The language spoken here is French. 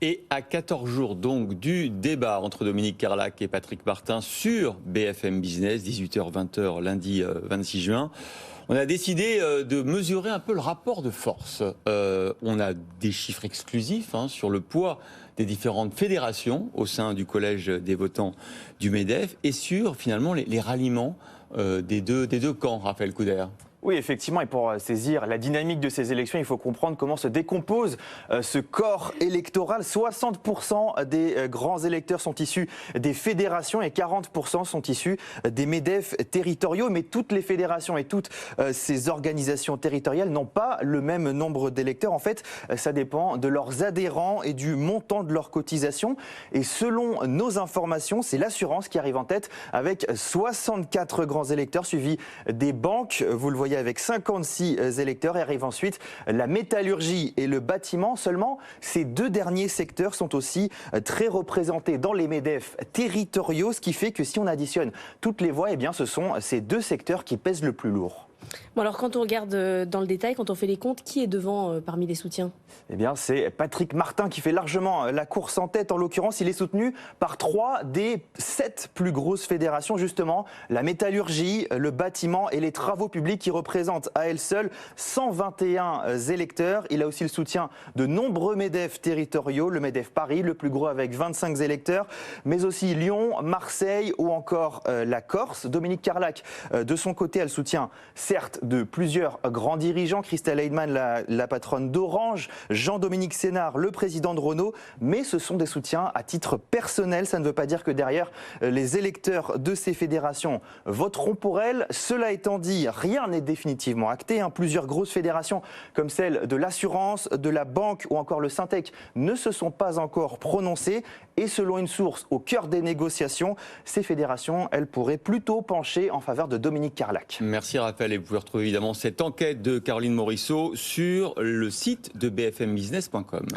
Et à 14 jours donc du débat entre Dominique Carlac et Patrick Martin sur BFM Business, 18h-20h lundi 26 juin, on a décidé de mesurer un peu le rapport de force. On a des chiffres exclusifs sur le poids des différentes fédérations au sein du collège des votants du MEDEF et sur finalement les ralliements des deux camps, Raphaël Couder. Oui, effectivement, et pour saisir la dynamique de ces élections, il faut comprendre comment se décompose ce corps électoral. 60% des grands électeurs sont issus des fédérations et 40% sont issus des MEDEF territoriaux. Mais toutes les fédérations et toutes ces organisations territoriales n'ont pas le même nombre d'électeurs. En fait, ça dépend de leurs adhérents et du montant de leur cotisation. Et selon nos informations, c'est l'assurance qui arrive en tête avec 64 grands électeurs suivis des banques. Vous le voyez avec 56 électeurs, et arrive ensuite la métallurgie et le bâtiment. Seulement, ces deux derniers secteurs sont aussi très représentés dans les MEDEF territoriaux, ce qui fait que si on additionne toutes les voix, eh bien, ce sont ces deux secteurs qui pèsent le plus lourd. Bon, alors quand on regarde dans le détail, quand on fait les comptes, qui est devant parmi les soutiens ? Eh bien, c'est Patrick Martin qui fait largement la course en tête. En l'occurrence, il est soutenu par 3 des 7 plus grosses fédérations, justement, la métallurgie, le bâtiment et les travaux publics, qui représentent à elles seules 121 électeurs. Il a aussi le soutien de nombreux MEDEF territoriaux, le MEDEF Paris, le plus gros avec 25 électeurs, mais aussi Lyon, Marseille ou encore la Corse. Dominique Carlac, de son côté, a le soutien certes de plusieurs grands dirigeants, Christelle Heidmann, la patronne d'Orange, Jean-Dominique Sénard, le président de Renault, mais ce sont des soutiens à titre personnel. Ça ne veut pas dire que derrière, les électeurs de ces fédérations voteront pour elle. Cela étant dit, rien n'est définitivement acté. Plusieurs grosses fédérations comme celle de l'assurance, de la banque ou encore le Syntec ne se sont pas encore prononcées. Et selon une source au cœur des négociations, ces fédérations, elles pourraient plutôt pencher en faveur de Dominique Carlac. Merci Raphaël, et vous pouvez retrouver évidemment cette enquête de Caroline Morisseau sur le site de bfmbusiness.com.